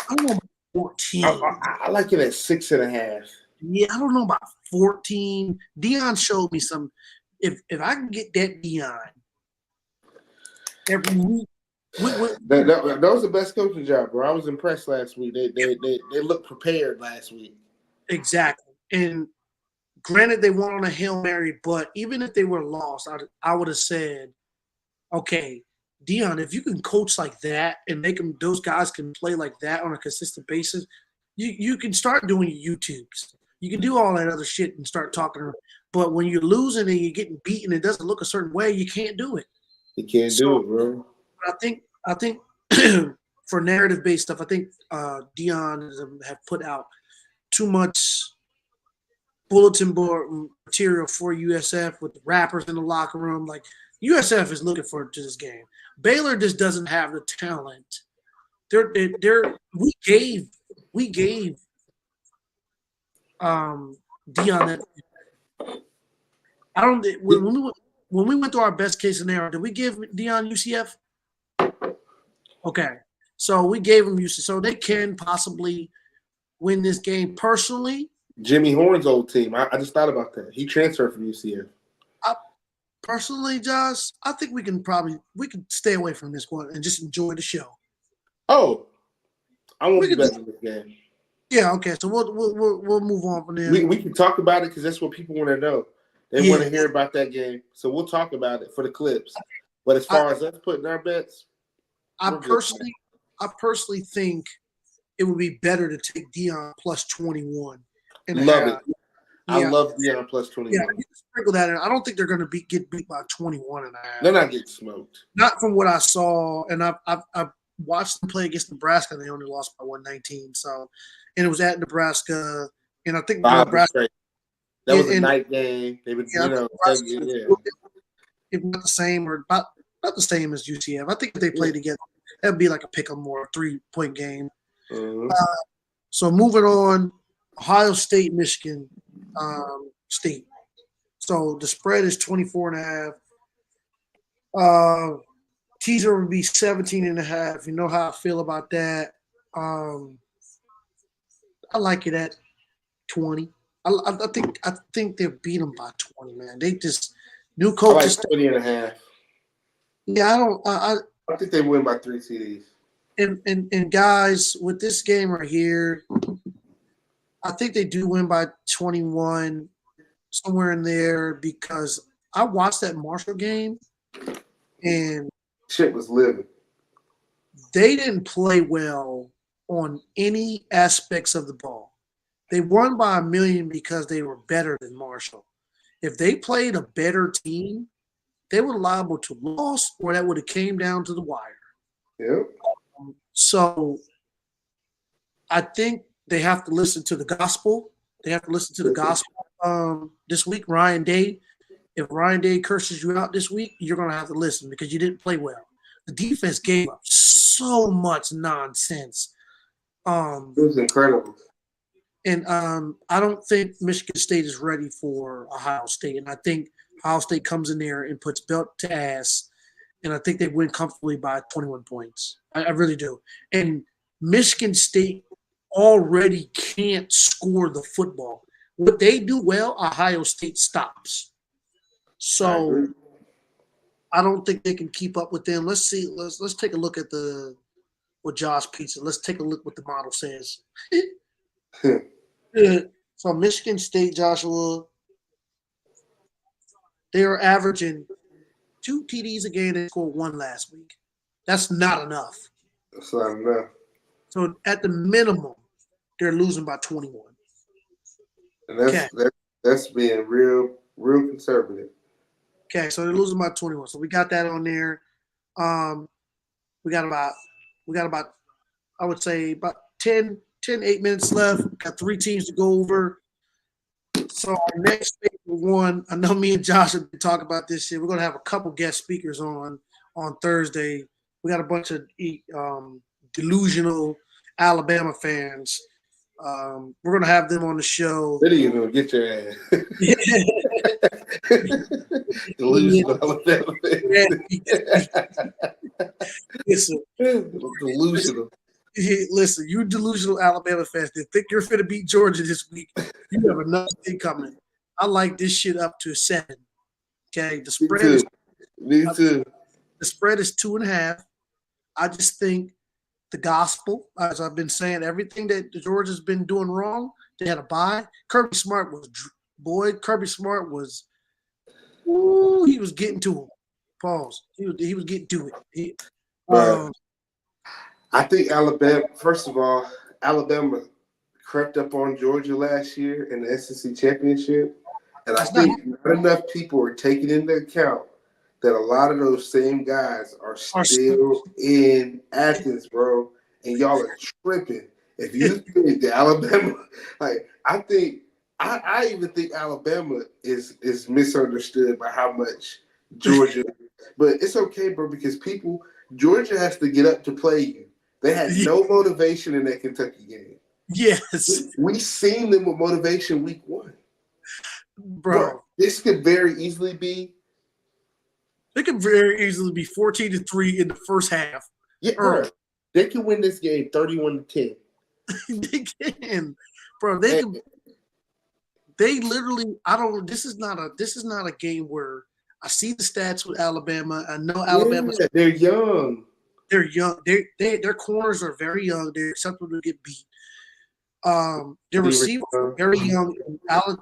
I don't know about 14. I like it at 6.5. Yeah, I don't know about 14. Dion showed me some. If I can get that Dion every week, That was the best coaching job, bro. I was impressed last week. They looked prepared last week. exactly. And granted, they won on a Hail Mary, but even if they were lost, I would have said, okay, Dion, if you can coach like that and those guys can play like that on a consistent basis, you can start doing your YouTubes. You can do all that other shit and start talking. But when you're losing and you're getting beaten, it doesn't look a certain way. You can't do it. You can't do it, bro. I think for narrative based stuff, I think Dion have put out too much bulletin board material for USF with the rappers in the locker room. Like USF is looking forward to this game. Baylor just doesn't have the talent. We gave Dion that. I don't when we went through our best case scenario, did we give Dion UCF? Okay, so we gave him UCF, so they can possibly win this game. Personally, Jimmy Horn's old team. I just thought about that. He transferred from UCF. Personally, Josh, I think we can stay away from this one and just enjoy the show. Oh, I won't be betting this game. Yeah, okay. So we'll move on from there. We can talk about it because that's what people want to know. They want to hear about that game. So we'll talk about it for the clips. But as far as us putting our bets, I personally think it would be better to take Dion plus 21. Love it. I love Dion plus 21. Yeah, you can sprinkle that in. I don't think they're going to get beat by 21 and a half. They're not getting smoked. Not from what I saw, and I've watched them play against Nebraska. And they only lost by 119. So, and it was at Nebraska, and I think Nebraska. That was a night game. They would, It's not the same or not the same as UCF. I think if they play together, that'd be like a pick 'em or a 3-point game. Mm-hmm. So moving on, Ohio State, Michigan State. So the spread is 24.5. Teaser would be 17.5. You know how I feel about that. I like it at 20. I think they'll beat them by 20, man. They just new coaches. I like 20.5. Yeah, I think they win by 3 TDs. And guys, with this game right here, I think they do win by 21, somewhere in there, because I watched that Marshall game and shit was living. They didn't play well on any aspects of the ball. They won by 1 million because they were better than Marshall. If they played a better team, they were liable to lose, or that would have came down to the wire. Yeah. So I think they have to listen to the gospel. They have to listen to the gospel this week. Ryan Day. If Ryan Day curses you out this week, you're going to have to listen because you didn't play well. The defense gave up so much nonsense. It was incredible. And I don't think Michigan State is ready for Ohio State. And I think Ohio State comes in there and puts belt to ass. And I think they win comfortably by 21 points. I really do. And Michigan State already can't score the football. What they do well, Ohio State stops. So I don't think they can keep up with them. Let's see. Let's take a look at what Josh Pizza. Let's take a look what the model says. So Michigan State, Joshua, they are averaging 2 TDs a game. They scored 1 last week. That's not enough. That's not enough. So at the minimum, they're losing by 21. And that's being real conservative. Okay, so they're losing by 21. So we got that on there. We got about I would say about 8 minutes left. Got 3 teams to go over. So our next favorite one, I know me and Josh have been talking about this shit. We're gonna have a couple guest speakers on Thursday. We got a bunch of delusional Alabama fans. We're gonna have them on the show. Then you gonna get your ass. Delusional Alabama Listen, delusional. listen, you delusional Alabama fans that think you're finna beat Georgia this week, you have another thing coming. I like this shit up to 7. Okay, the spread is Me too. The spread is 2.5. I just think the gospel, as I've been saying, everything that Georgia's been doing wrong, they had a bye. Kirby Smart was he was getting to him. Pause. He was getting to it. I think Alabama, first of all, Alabama crept up on Georgia last year in the SEC championship. And I think not enough people are taking into account that a lot of those same guys are still in Athens, bro. And y'all are tripping. If you think the Alabama, like I even think Alabama is misunderstood by how much Georgia, but it's okay, bro, because Georgia has to get up to play you. They had no motivation in that Kentucky game. Yes. We seen them with motivation week 1. Bro, this could very easily be. It could very easily be 14-3 in the first half. Yeah, bro. They can win this game 31-10. They can, bro. They literally. This is not a game where I see the stats with Alabama. I know Alabama. Yeah, they're young. They're young. Their corners are very young. They're acceptable to get beat. Their receivers are very young,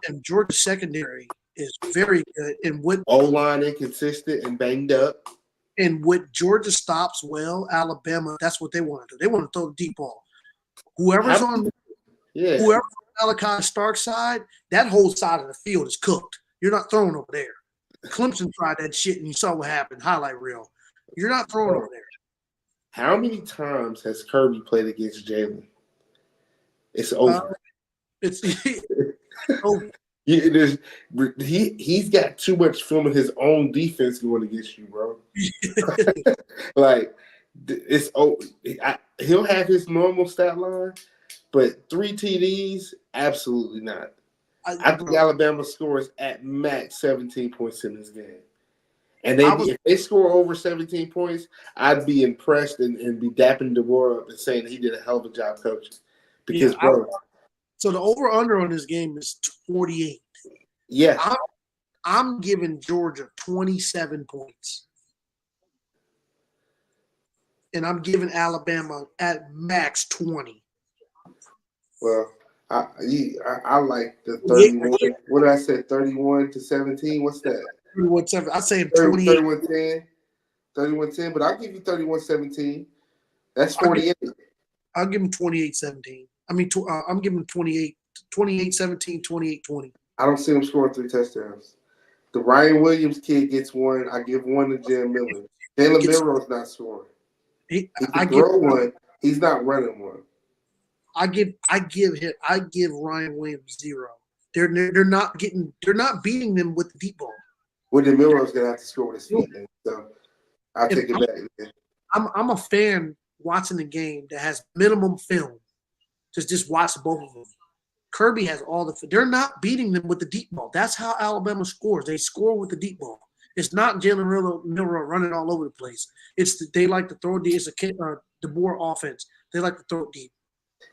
and Georgia's secondary is very good. And what O-line inconsistent and banged up. And what Georgia stops well, Alabama, that's what they want to do. They want to throw the deep ball. Whoever's on Malachi Stark's side, that whole side of the field is cooked. You're not throwing over there. Clemson tried that shit, and you saw what happened. Highlight reel. You're not throwing over there. How many times has Kirby played against Jalen? It's over. It's over. He's got too much film of his own defense going against you, bro. Like it's over. He'll have his normal stat line, but 3 TDs, absolutely not. I think Alabama scores at max 17 points in this game. And if they score over 17 points, I'd be impressed and be dapping DeBoer up and saying he did a hell of a job coaching. Because, bro. So the over-under on this game is 48. Yeah. I'm giving Georgia 27 points. And I'm giving Alabama at max 20. Well, I like the 31. What did I say? 31-17. What's that? 31-7. I say 28. 31-10, but I'll give you 31-17. That's 48. I'll give him 28-17. I mean, I'm giving him 28-17, 28-20. I don't see him scoring 3 touchdowns. The Ryan Williams kid gets 1. I give 1 to Jalen Miller. Jalen Milroe's not scoring. He can throw 1. He's not running 1. I give Ryan Williams 0. They're not beating them with the deep ball. Well, then Milroe's gonna have to score with his feet then. So I'll take it back. I'm a fan watching the game that has minimum film. Just watch both of them. Kirby has all the. They're not beating them with the deep ball. That's how Alabama scores. They score with the deep ball. It's not Jalen Milroe running all over the place. They like to throw deep. It's a DeBoer offense. They like to throw it deep.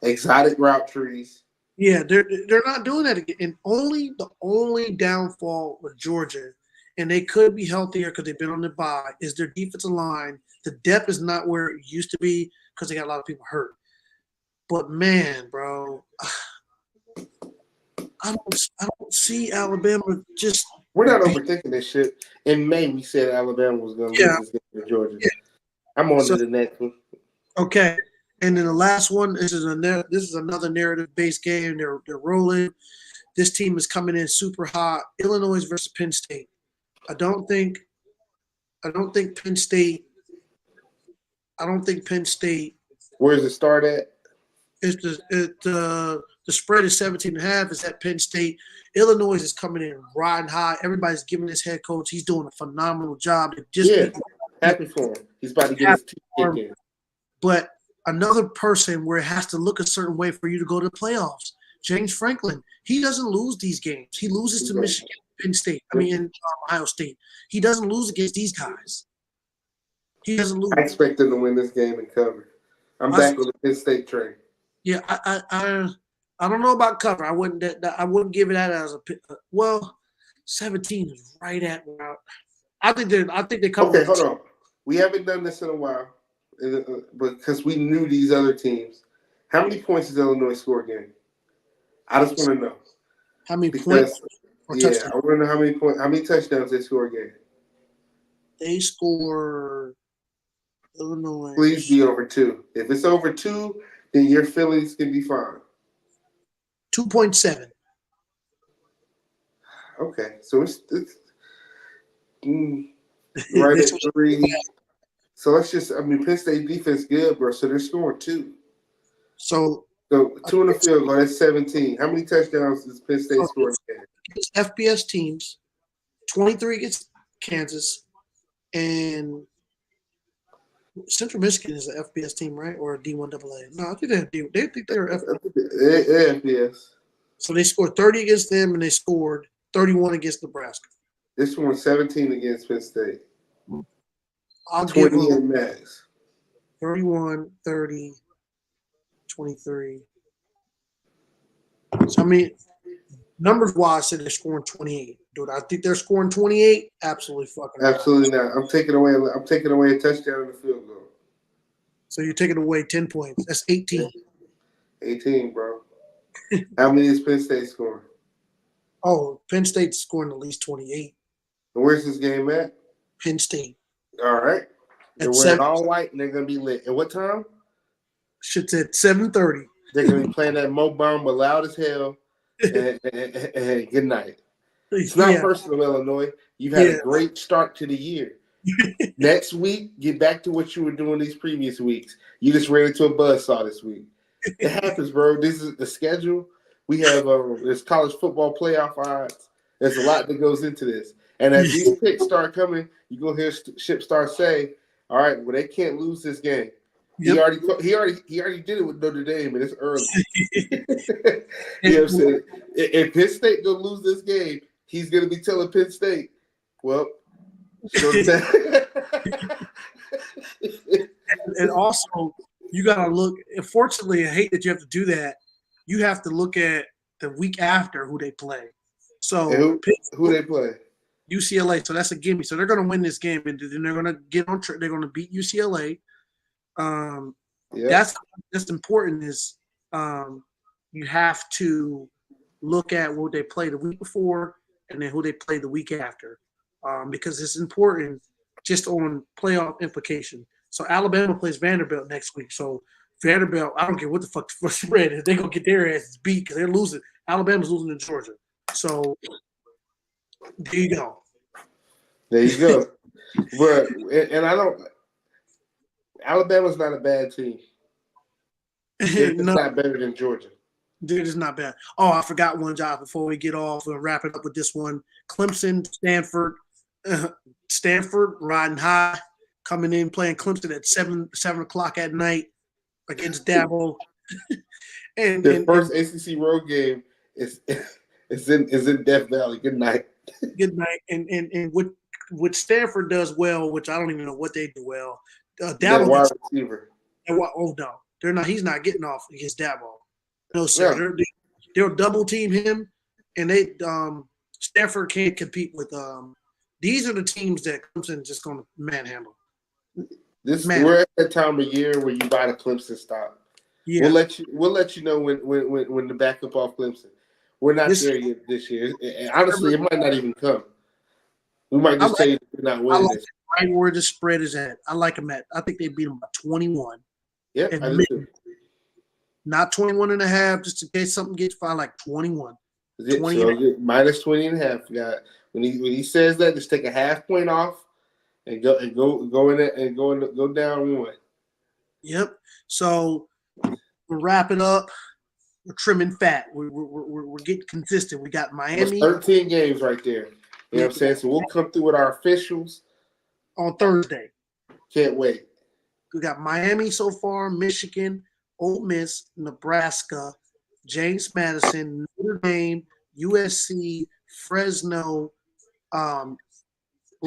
Exotic route trees. Yeah, they're not doing that again. And the only downfall with Georgia, and they could be healthier because they've been on the bye, is their defensive line. The depth is not where it used to be because they got a lot of people hurt. But man, bro, I don't see Alabama just. We're not overthinking this shit. In May, we said Alabama was going to lose this game to Georgia. Yeah. I'm on to the next one. Okay, and then the last one. This is another narrative-based game. They're rolling. This team is coming in super hot. Illinois versus Penn State. I don't think Penn State. Where does it start at? The spread is 17.5. It's at Penn State. Illinois is coming in riding high. Everybody's giving this head coach. He's doing a phenomenal job. Happy for him. He's about to get his teeth kicked in. But another person where it has to look a certain way for you to go to the playoffs. James Franklin. He doesn't lose these games. He loses to Michigan, Penn State. Ohio State. He doesn't lose against these guys. He doesn't lose. I expect them to win this game and cover. I'm back on the Penn State train. Yeah, I don't know about cover. I wouldn't give it that as a 17 is right at. I think they cover. Okay, hold on. We haven't done this in a while, because we knew these other teams. How many points does Illinois score again? I just want to know. How many points? I want to know how many touchdowns they score again. They score. Illinois. Please be over 2. If it's over 2, then your feelings can be fine. 2.7. Okay, so it's right at 3. So let's just, Penn State defense good, bro. So they're scoring 2. So 2 in the field goal, that's 17. How many touchdowns does Penn State score? It's FBS teams, 23 against Kansas, and Central Michigan is an FBS team, right? Or a D1 AA? No, I think they think they're FBS. So they scored 30 against them, and they scored 31 against Nebraska. This one 17 against Penn State. I'll 20 give them in max. 31, 30, 23. So, numbers-wise, I said they're scoring 28. Dude, I think they're scoring 28. Absolutely fucking. Absolutely not. I'm taking away a touchdown in the field goal. So you're taking away 10 points. That's 18. 18, bro. How many is Penn State scoring? Oh, Penn State's scoring at least 28. And where's this game at? Penn State. All right. They're wearing all white and they're gonna be lit. At what time? Shit's at 7:30. They're gonna be playing that Mo Bamba loud as hell. And good night. It's not personal, Illinois. You've had a great start to the year. Next week, get back to what you were doing these previous weeks. You just ran into a buzzsaw this week. It happens, bro. This is the schedule. We have there's college football playoff odds. There's a lot that goes into this. And as these picks start coming, you're gonna hear Ship start say, all right, well, they can't lose this game. Yep. He already did it with Notre Dame, and it's early. You know what I'm saying? If Penn State gonna lose this game, he's gonna be telling Penn State, well, and also you gotta look. Unfortunately, I hate that you have to do that. You have to look at the week after who they play. So who they play? UCLA. So that's a gimme. So they're gonna win this game, and then they're gonna get on. They're gonna beat UCLA. That's important. Is you have to look at what they play the week before and then who they play the week after, because it's important just on playoff implication. So Alabama plays Vanderbilt next week. So Vanderbilt, I don't care what the fuck the spread is, they're gonna get their asses beat because they're losing. Alabama's losing to Georgia. So there you go. There you go. But and I don't. Alabama's not a bad team. It's not better than Georgia. They're just not bad. Oh, I forgot one job before we get off and wrap it up with this one. Clemson, Stanford. Stanford riding high, coming in playing Clemson at 7 o'clock at night against Dabo. The first ACC road game is in Death Valley. Good night. Good night. And what Stanford does well, which I don't even know what they do well. Dabo wide receiver. Oh no, they're not. He's not getting off against Dabo. No sir. Yeah. They'll double team him, and they Stanford can't compete with. These are the teams that Clemson just going to manhandle. We're at that time of year where you buy the Clemson stock. Yeah. We'll let you know when the backup off Clemson. We're not there yet this year. And honestly, it might not even come. We might just say we're not winning this. Right where the spread is at. I like them at. I think they beat them by 21. Yeah, I do too. Not 21.5, just in case something gets filed, like 21. So minus 20.5. Yeah. When he says that, just take a half point off and go in it and go down one. Yep. So We're wrapping up. We're trimming fat. We're getting consistent. We got That's Miami 13 games right there. You know what I'm saying? So we'll come through with our officials. on Thursday. Can't wait. We got Miami so far, Michigan, Ole Miss, Nebraska, James Madison, Notre Dame, USC, Fresno. We're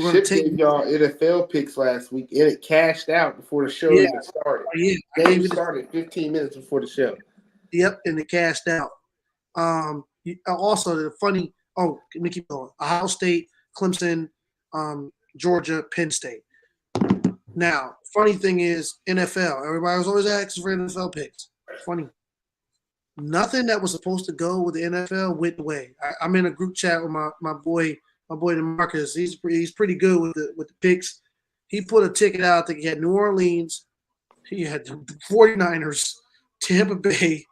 going to Ship take gave y'all NFL picks last week, and it cashed out before the show Yeah. even started. Yeah, I Game gave it started 15 minutes before the show. Yep, and it cashed out. Also, the funny. Oh, let me keep going. Ohio State, Clemson, Georgia, Penn State. Now, funny thing is NFL. Everybody was always asking for NFL picks. Funny. Nothing that was supposed to go with the NFL went away. I'm in a group chat with my boy DeMarcus. He's pretty good with the picks. He put a ticket out. I think he had New Orleans. He had the 49ers, Tampa Bay.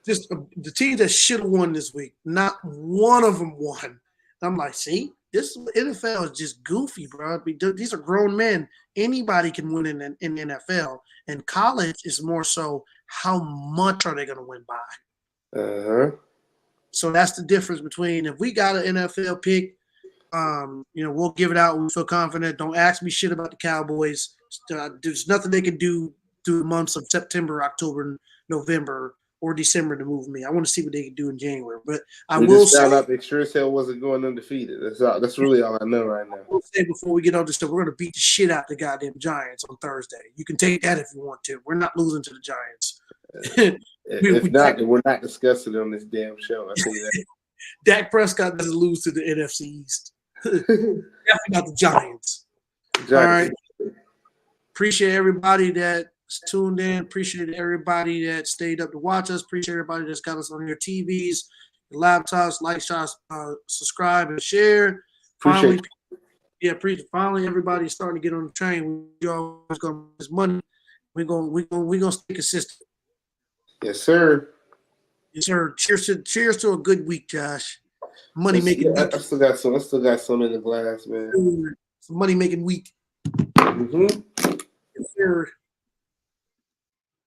Just the teams that should have won this week. Not one of them won. I'm like, see, this NFL is just goofy, bro. These are grown men. Anybody can win in NFL. And college is more so how much are they going to win by? So that's the difference between if we got an NFL pick, we'll give it out. We feel confident. Don't ask me shit about the Cowboys. There's nothing they can do through the months of September, October, November, or December to move me. I want to see what they can do in January. But we just found out they sure as hell wasn't going undefeated. That's really all I know right now. We'll say before we get on this stuff, we're going to beat the shit out the goddamn Giants on Thursday. You can take that if you want to. We're not losing to the Giants. If not, then we're not discussing it on this damn show. I tell you that. Dak Prescott doesn't lose to the NFC East. Definitely not the Giants. All right. Appreciate everybody that's tuned in. Appreciate everybody that stayed up to watch us. Appreciate everybody that's got us on your TVs, your laptops, like, subscribe, and share. Finally, everybody's starting to get on the train. We always going to raise money. We're gonna stay consistent. Yes, sir. Yes, sir. Cheers to a good week, Josh. Money making week. I still got some in the glass, man. Some money making week. Mm-hmm. Yes, sir.